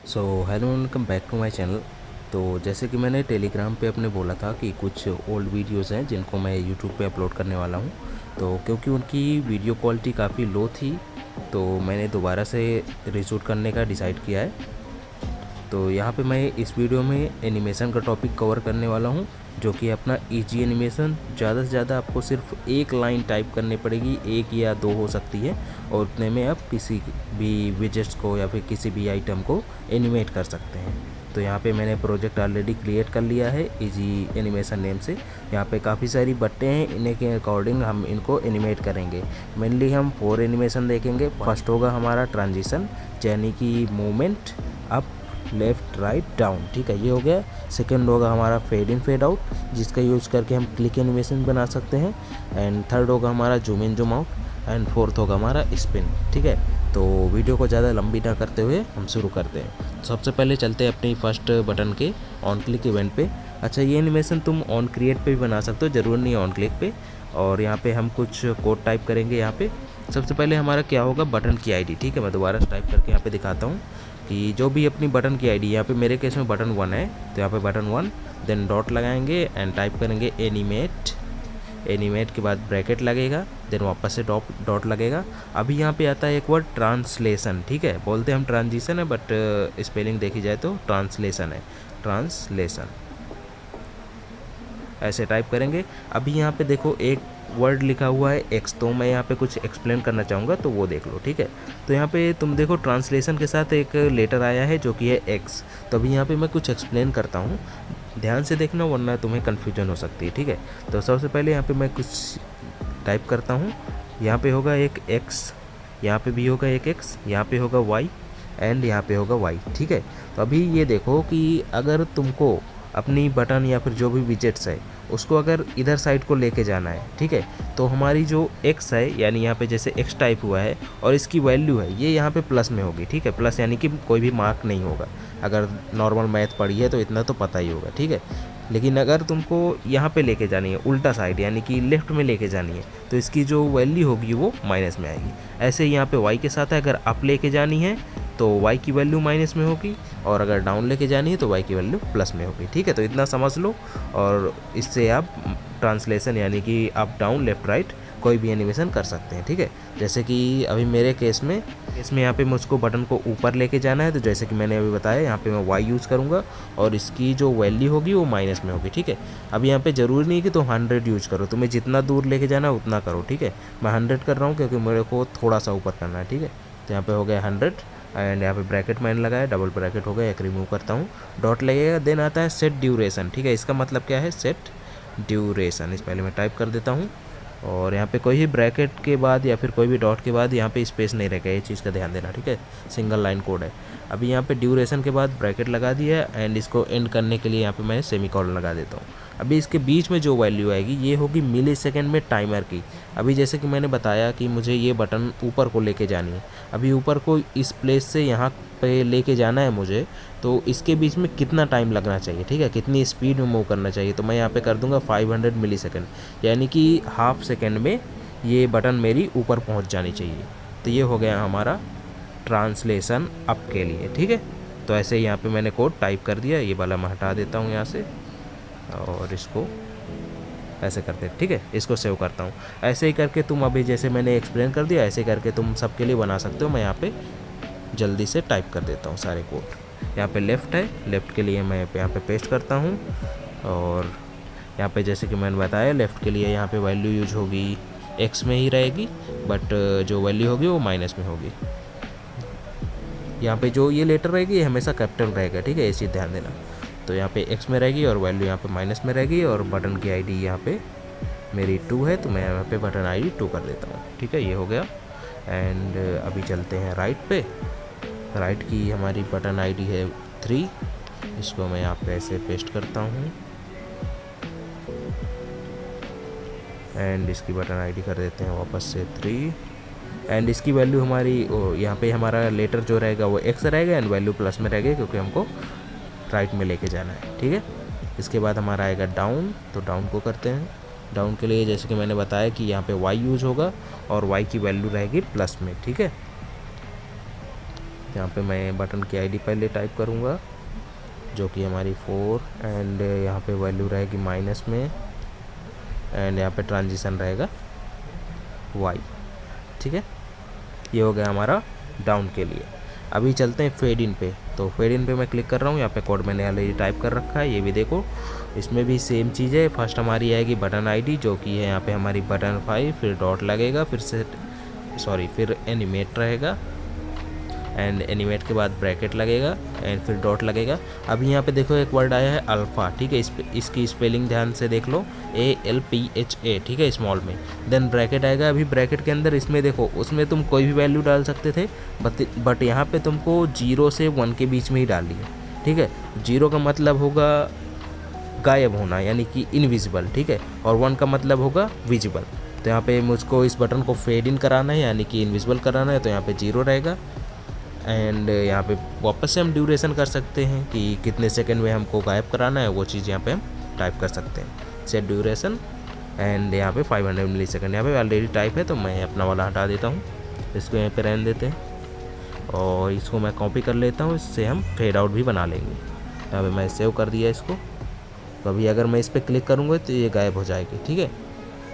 So hello welcome back to my channel. तो जैसे कि मैंने टेलीग्राम पे अपने बोला था कि कुछ ओल्ड वीडियोस हैं जिनको मैं यूट्यूब पे अपलोड करने वाला हूँ। तो क्योंकि उनकी वीडियो क्वालिटी काफ़ी लो थी तो मैंने दोबारा से रिशूट करने का डिसाइड किया है। तो यहाँ पे मैं इस वीडियो में एनिमेशन का टॉपिक कवर करने वाला हूँ, जो कि अपना इजी एनिमेशन। ज़्यादा से ज़्यादा आपको सिर्फ एक लाइन टाइप करनी पड़ेगी, एक या दो हो सकती है, और उतने में आप किसी भी विजेट्स को या फिर किसी भी आइटम को एनिमेट कर सकते हैं। तो यहाँ पे मैंने प्रोजेक्ट ऑलरेडी क्रिएट कर लिया है इजी एनिमेशन नेम से। यहाँ पे काफ़ी सारी बट्टे हैं, इन्हीं के अकॉर्डिंग हम इनको एनिमेट करेंगे। मेनली हम 4 एनिमेशन देखेंगे। फर्स्ट होगा हमारा ट्रांजिशन, यानी कि movement up left write down, ठीक है, ये हो गया। सेकंड होगा हमारा फेड इन फेड आउट, जिसका यूज़ करके हम क्लिक एनिमेशन बना सकते हैं। एंड थर्ड होगा हमारा zoom in zoom out. And fourth होगा हमारा स्पिन, ठीक है। तो वीडियो को ज़्यादा लंबी ना करते हुए हम शुरू करते हैं। सबसे पहले चलते हैं अपनी फर्स्ट बटन के ऑन क्लिक इवेंट पे। अच्छा, ये एनिमेशन तुम ऑन क्रिएट पे भी बना सकते हो, ज़रूर नहीं है ऑन क्लिक पे। और यहाँ पे हम कुछ कोड टाइप करेंगे। यहाँ पे सबसे पहले हमारा क्या होगा, बटन की आईडी, ठीक है। मैं दोबारा टाइप करके यहाँ पे दिखाता हूँ कि जो भी अपनी बटन की आईडी, यहाँ पे मेरे केस में बटन 1 है, तो यहाँ पे बटन 1, देन डॉट लगाएंगे एंड टाइप करेंगे एनिमेट। एनिमेट के बाद ब्रैकेट लगेगा, देन वापस से डॉट लगेगा। अभी यहाँ पे आता है एक वर्ड ट्रांसलेशन, ठीक है। बोलते हैं हम ट्रांजिशन है, बट स्पेलिंग देखी जाए तो ट्रांसलेशन है, ट्रांसलेशन ऐसे टाइप करेंगे। अभी यहाँ पे देखो एक वर्ड लिखा हुआ है एक्स, तो मैं यहाँ पे कुछ एक्सप्लेन करना चाहूँगा, तो वो देख लो, ठीक है। तो यहाँ पे तुम देखो ट्रांसलेशन के साथ एक लेटर आया है जो कि है एक्स। तो अभी यहाँ पे मैं कुछ एक्सप्लेन करता हूँ, ध्यान से देखना वरना तुम्हें कन्फ्यूजन हो सकती है, ठीक है। तो सबसे पहले यहाँ पे मैं कुछ टाइप करता हूँ। यहाँ पे होगा एक एक्स, यहाँ पे भी होगा एक एक्स, यहाँ पे होगा वाई एंड यहाँ पे होगा वाई, ठीक है। तो अभी ये देखो कि अगर तुमको अपनी बटन या फिर जो भी विजेट्स है उसको अगर इधर साइड को लेके जाना है, ठीक है, तो हमारी जो x है, यानी यहाँ पे जैसे x टाइप हुआ है और इसकी वैल्यू है, ये यहाँ पे प्लस में होगी, ठीक है। प्लस यानी कि कोई भी मार्क नहीं होगा। अगर नॉर्मल मैथ पढ़ी है तो इतना तो पता ही होगा, ठीक है। लेकिन अगर तुमको यहाँ पे लेके जानी है उल्टा साइड, यानी कि लेफ्ट में लेके जानी है, तो इसकी जो वैल्यू होगी वो माइनस में आएगी। ऐसे ही यहाँ पे y के साथ है, अगर अप लेके जानी है तो y की वैल्यू माइनस में होगी, और अगर डाउन लेके जानी है तो y की वैल्यू प्लस में होगी, ठीक है। तो इतना समझ लो, और इससे आप ट्रांसलेशन यानी कि अप डाउन लेफ़्ट राइट कोई भी एनिमेशन कर सकते हैं, ठीक है। जैसे कि अभी मेरे केस में यहाँ पे मुझको बटन को ऊपर लेके जाना है, तो जैसे कि मैंने अभी बताया, यहाँ पे मैं y यूज़ करूँगा और इसकी जो वैल्यू होगी वो माइनस में होगी, ठीक है। अब यहाँ पे ज़रूरी नहीं कि तुम 100 यूज़ करो, तुम्हें जितना दूर लेके जाना है उतना करो, ठीक है। मैं 100 कर रहा हूँ क्योंकि मेरे को थोड़ा सा ऊपर करना है, ठीक है। तो यहाँ पे हो गया 100 एंड यहाँ पे ब्रैकेट मैंने लगाया, डबल ब्रैकेट हो गया, एक रिमूव करता हूँ, डॉट लगेगा। देन आता है सेट ड्यूरेशन, ठीक है। इसका मतलब क्या है, सेट ड्यूरेशन। इस पहले मैं टाइप कर देता हूँ, और यहाँ पे कोई भी ब्रैकेट के बाद या फिर कोई भी डॉट के बाद यहाँ पे स्पेस नहीं रहेगा, ये चीज़ का ध्यान देना, ठीक है। सिंगल लाइन कोड है। अभी यहाँ पे ड्यूरेशन के बाद ब्रैकेट लगा दिया एंड इसको एंड करने के लिए यहाँ पे मैं सेमीकोलन लगा देता हूँ। अभी इसके बीच में जो वैल्यू आएगी ये होगी मिली सेकेंड में टाइमर की। अभी जैसे कि मैंने बताया कि मुझे ये बटन ऊपर को लेके जानी है, अभी ऊपर को इस प्लेस से यहाँ पे लेके जाना है मुझे, तो इसके बीच में कितना टाइम लगना चाहिए, ठीक है, कितनी स्पीड में मूव करना चाहिए। तो मैं यहाँ पे कर दूंगा 500 मिली सेकेंड, यानी कि हाफ सेकेंड में ये बटन मेरी ऊपर पहुँच जानी चाहिए। तो ये हो गया हमारा ट्रांसलेशन अप के लिए, ठीक है। तो ऐसे ही यहाँ पे मैंने कोड टाइप कर दिया, ये वाला मैं हटा देता हूँ यहाँ से, और इसको ऐसे करते हैं, ठीक है। इसको सेव करता हूँ। ऐसे ही करके तुम अभी जैसे मैंने एक्सप्लेन कर दिया, ऐसे करके तुम सबके लिए बना सकते हो। मैं यहाँ पे जल्दी से टाइप कर देता हूँ सारे कोड। यहाँ पे लेफ़्ट है, लेफ़्ट के लिए मैं यहाँ पे पेस्ट करता हूँ, और यहाँ पे जैसे कि मैंने बताया लेफ़्ट के लिए यहाँ पे वैल्यू यूज होगी एक्स में ही रहेगी, बट जो वैल्यू होगी वो माइनस में होगी। यहाँ पे जो ये लेटर रहेगी ये हमेशा कैपिटल रहेगा, ठीक है, ये चीज़ ध्यान देना। तो यहाँ पे एक्स में रहेगी और वैल्यू यहाँ पे माइनस में रहेगी, और बटन की आईडी यहाँ पे मेरी 2 है, तो मैं यहाँ पे बटन आईडी 2 कर देता हूँ, ठीक है। ये हो गया। एंड अभी चलते हैं राइट पे। राइट की हमारी बटन आईडी है 3, इसको मैं यहाँ पे ऐसे पेस्ट करता हूँ, एंड इसकी बटन आईडी कर देते हैं वापस से 3, एंड इसकी वैल्यू हमारी यहाँ पे हमारा लेटर जो रहेगा वो एक्स रहेगा एंड वैल्यू प्लस में रहेगी, क्योंकि हमको राइट में लेके जाना है, ठीक है। इसके बाद हमारा आएगा डाउन, तो डाउन को करते हैं। डाउन के लिए जैसे कि मैंने बताया कि यहाँ पे y यूज़ होगा और y की वैल्यू रहेगी प्लस में, ठीक है। यहाँ पे मैं बटन की आईडी पहले टाइप करूँगा जो कि हमारी 4 एंड यहाँ पे वैल्यू रहेगी माइनस में एंड यहाँ पे ट्रांजिशन रहेगा y। ठीक है, ये हो गया हमारा डाउन के लिए। अभी चलते हैं फेड इन पे। तो फेड इन पे मैं क्लिक कर रहा हूँ। यहाँ पे कोड मैंने ऑलरेडी टाइप कर रखा है, ये भी देखो। इसमें भी सेम चीज़ है। फर्स्ट हमारी आएगी बटन आईडी जो कि है यहाँ पे हमारी बटन 5, फिर डॉट लगेगा, फिर एनिमेट रहेगा एंड एनिमेट के बाद ब्रैकेट लगेगा एंड फिर डॉट लगेगा। अभी यहाँ पे देखो एक वर्ड आया है अल्फ़ा। ठीक है, इसकी स्पेलिंग ध्यान से देख लो, ALPHA। ठीक है, स्मॉल में। देन ब्रैकेट आएगा। अभी ब्रैकेट के अंदर इसमें देखो, उसमें तुम कोई भी वैल्यू डाल सकते थे, बट यहाँ पे तुमको 0 से 1 के बीच में ही डालनी है। ठीक है, 0 का मतलब होगा गायब होना यानी कि इनविजिबल। ठीक है, और 1 का मतलब होगा विजिबल। तो यहाँ पे मुझको इस बटन को फेड इन कराना है यानी कि इनविजिबल कराना है, तो यहाँ पे 0 रहेगा एंड यहाँ पे वापस से हम ड्यूरेशन कर सकते हैं कि कितने सेकंड में हमको गायब कराना है, वो चीज़ यहाँ पे हम टाइप कर सकते हैं। सेट ड्यूरेशन एंड यहाँ पे 500 मिली सेकेंड यहाँ पे ऑलरेडी टाइप है, तो मैं अपना वाला हटा देता हूँ। इसको यहाँ पे रहने देते हैं और इसको मैं कॉपी कर लेता हूँ। इससे हम फेड आउट भी बना लेंगे। यहाँ पे मैं सेव कर दिया इसको। तो अभी अगर मैं इस पर क्लिक करूँगा तो ये गायब हो जाएगी। ठीक है,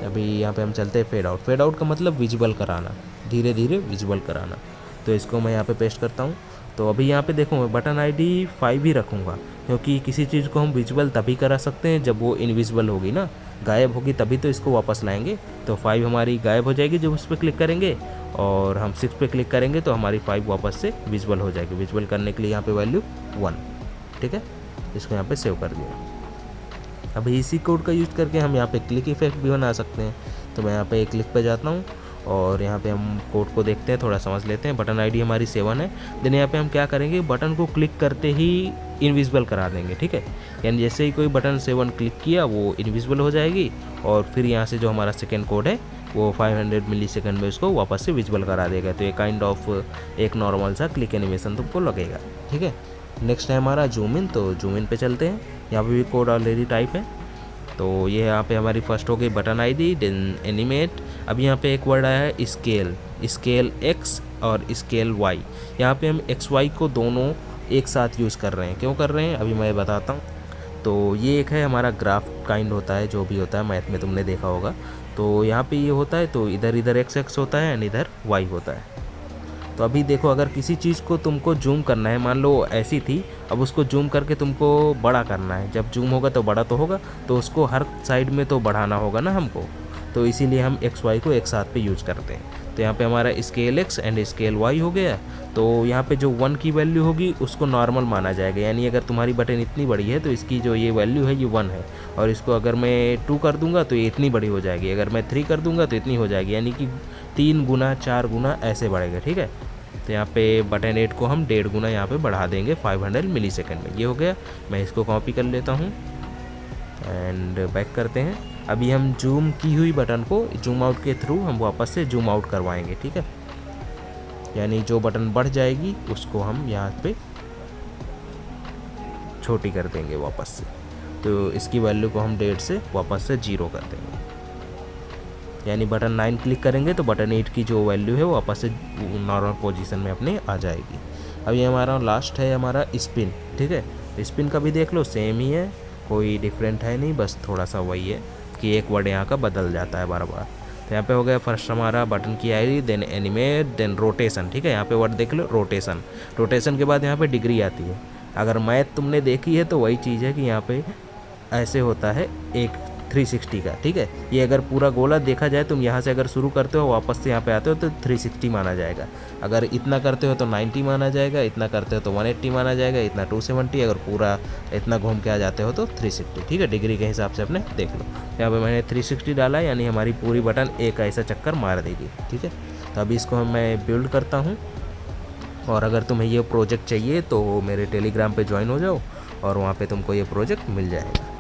अभी यहाँ पे हम चलते हैं फेड आउट। फेड आउट का मतलब विजुअल कराना, धीरे धीरे विजुअल कराना। तो इसको मैं यहाँ पे पेस्ट करता हूँ। तो अभी यहाँ पे देखो मैं बटन आईडी 5 ही रखूँगा, क्योंकि किसी चीज़ को हम विजुअल तभी करा सकते हैं जब वो इनविजिबल होगी ना, गायब होगी, तभी तो इसको वापस लाएंगे। तो 5 हमारी गायब हो जाएगी जब उस पर क्लिक करेंगे, और हम 6 पे क्लिक करेंगे तो हमारी 5 वापस से विजुअल हो जाएगी। विजुअल करने के लिए यहाँ पे वैल्यू 1। ठीक है, इसको यहाँ पे सेव कर दिया। अभी इसी कोड का यूज़ करके हम यहाँ पे क्लिक इफेक्ट भी बना सकते हैं। तो मैं यहाँ पे क्लिक पे जाता हूँ और यहाँ पे हम कोड को देखते हैं, थोड़ा समझ लेते हैं। बटन आईडी हमारी 7 है। देन यहाँ पे हम क्या करेंगे, बटन को क्लिक करते ही इनविजिबल करा देंगे। ठीक है, यानी जैसे ही कोई बटन 7 क्लिक किया वो इनविजिबल हो जाएगी, और फिर यहाँ से जो हमारा सेकेंड कोड है वो 500 मिली सेकेंड में उसको वापस से विजिबल करा देगा। तो ये काइंड ऑफ एक नॉर्मल सा क्लिक एनिमेशन तुमको लगेगा। ठीक है, नेक्स्ट है हमारा जूम इन। तो जूम इन पे चलते हैं। यहाँ पे भी कोड ऑलरेडी टाइप है। तो ये यहाँ पे हमारी फर्स्ट हो गई बटन आईडी, देन एनिमेट। अब यहाँ पे एक वर्ड आया है स्केल X और स्केल Y। यहाँ पे हम XY को दोनों एक साथ यूज़ कर रहे हैं। क्यों कर रहे हैं अभी मैं बताता हूँ। तो ये एक है हमारा ग्राफ काइंड होता है, जो भी होता है मैथ में तुमने देखा होगा। तो यहाँ पे ये होता है, तो इधर X होता है एंड इधर Y होता है। तो अभी देखो, अगर किसी चीज़ को तुमको जूम करना है, मान लो ऐसी थी, अब उसको जूम करके तुमको बड़ा करना है। जब जूम होगा तो बड़ा तो होगा, तो उसको हर साइड में तो बढ़ाना होगा ना हमको। तो इसीलिए हम XY को एक साथ पे यूज़ करते हैं। तो यहाँ पे हमारा scale X and scale Y हो गया। तो यहाँ पे जो 1 की वैल्यू होगी उसको नॉर्मल माना जाएगा, यानी अगर तुम्हारी बटन इतनी बड़ी है तो इसकी जो ये वैल्यू है ये 1 है, और इसको अगर मैं 2 कर दूंगा तो ये इतनी बड़ी हो जाएगी, अगर मैं 3 कर दूंगा तो इतनी हो जाएगी, यानी कि 3 गुना 4 गुना ऐसे बढ़ेगा। ठीक है, तो यहाँ पे बटन 8 को हम 1.5 गुना यहाँ पे बढ़ा देंगे 500 मिली सेकेंड में। ये हो गया। मैं इसको कॉपी कर लेता हूँ एंड बैक करते हैं। अभी हम जूम की हुई बटन को जूम आउट के थ्रू हम वापस से जूम आउट करवाएंगे। ठीक है, यानी जो बटन बढ़ जाएगी उसको हम यहाँ पे छोटी कर देंगे वापस से। तो इसकी वैल्यू को हम 1.5 से वापस से 0 कर देंगे, यानी बटन 9 क्लिक करेंगे तो बटन 8 की जो वैल्यू है वो वापस से नॉर्मल पोजीशन में अपने आ जाएगी। अब ये हमारा लास्ट है हमारा स्पिन। ठीक है, स्पिन का भी देख लो, सेम ही है, कोई डिफरेंट है नहीं, बस थोड़ा सा वही है कि एक वर्ड यहाँ का बदल जाता है बार बार। तो यहाँ पे हो गया फर्स्ट हमारा बटन की ID, then animate, then rotation. ठीक है, यहाँ पे वर्ड देख लो रोटेशन। रोटेशन के बाद यहाँ पे डिग्री आती है। अगर मैथ तुमने देखी है तो वही चीज़ है कि यहाँ पे ऐसे होता है एक 360 का। ठीक है, ये अगर पूरा गोला देखा जाए, तुम यहाँ से अगर शुरू करते हो वापस से यहाँ पे आते हो तो 360 माना जाएगा। अगर इतना करते हो तो 90 माना जाएगा, इतना करते हो तो 180 माना जाएगा, इतना 270, अगर पूरा इतना घूम के आ जाते हो तो 360। ठीक है, डिग्री के हिसाब से अपने देख लो। यहाँ पे मैंने 360 डाला, यानी हमारी पूरी बटन एक ऐसा चक्कर मार देगी। ठीक है, तो अभी इसको मैं बिल्ड करता हूँ, और अगर तुम्हें ये प्रोजेक्ट चाहिए तो मेरे टेलीग्राम पे ज्वाइन हो जाओ और वहाँ पे तुमको ये प्रोजेक्ट मिल जाएगा।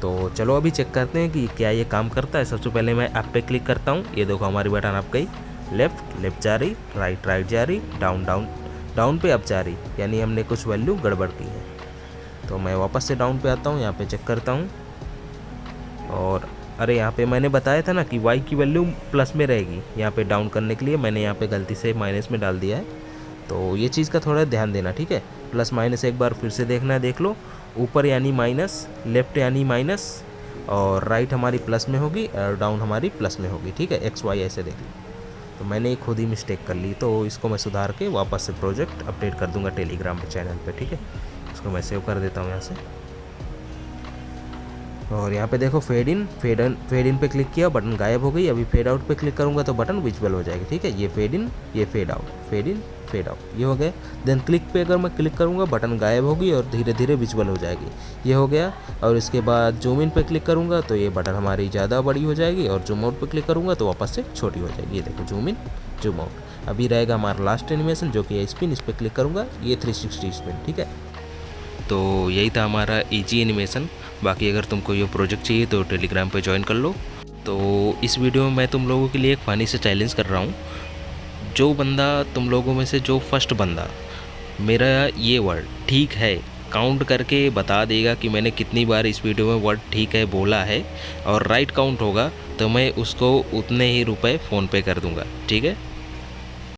तो चलो अभी चेक करते हैं कि क्या ये काम करता है। सबसे पहले मैं अप पे क्लिक करता हूँ। ये देखो हमारी बटन अप गई, लेफ़्ट जा रही, राइट जा रही, डाउन पे अप जा रही, यानी हमने कुछ वैल्यू गड़बड़ की है। तो मैं वापस से डाउन पे आता हूँ, यहाँ पे चेक करता हूँ, और अरे यहाँ पे मैंने बताया था ना कि y की वैल्यू प्लस में रहेगी, यहाँ पे डाउन करने के लिए मैंने यहाँ पे गलती से माइनस में डाल दिया है, तो ये चीज़ का थोड़ा ध्यान देना, ठीक है। प्लस माइनस एक बार फिर से देखना है, देख लो, ऊपर यानी माइनस, लेफ्ट यानी माइनस, और राइट हमारी प्लस में होगी और डाउन हमारी प्लस में होगी, ठीक है। एक्स वाई ऐसे देख लो। तो मैंने खुद ही मिस्टेक कर ली, तो इसको मैं सुधार के वापस से प्रोजेक्ट अपडेट कर दूंगा टेलीग्राम पे चैनल पे, ठीक है। इसको मैं सेव कर देता हूँ यहाँ से, और यहाँ पे देखो फेड इन पे क्लिक किया, बटन गायब हो गई। अभी फेड आउट पे क्लिक करूँगा तो बटन विजिबल हो जाएगी, ठीक है। ये फेड इन, ये fade out, fade in, fade out, ये हो गया। देन क्लिक पे अगर मैं क्लिक करूँगा बटन गायब होगी और धीरे धीरे विजिबल हो जाएगी, ये हो गया। और इसके बाद जूम इन पे क्लिक करूँगा तो ये बटन हमारी ज़्यादा बड़ी हो जाएगी, और जूम आउट पे क्लिक करूँगा तो वापस से छोटी हो जाएगी। ये देखो जूम इन, जूम आउट। अभी रहेगा हमारा लास्ट एनिमेशन जो कि है स्पिन, इस पर क्लिक करूँगा, ये 360 स्पिन, ठीक है। तो यही था हमारा इजी एनिमेशन। बाकी अगर तुमको ये प्रोजेक्ट चाहिए तो टेलीग्राम पे ज्वाइन कर लो। तो इस वीडियो में मैं तुम लोगों के लिए एक फ़नी से चैलेंज कर रहा हूँ। जो बंदा तुम लोगों में से जो फर्स्ट बंदा मेरा ये वर्ड ठीक है काउंट करके बता देगा कि मैंने कितनी बार इस वीडियो में वर्ड ठीक है बोला है, और राइट काउंट होगा तो मैं उसको उतने ही रुपए फ़ोन पे कर दूँगा, ठीक है।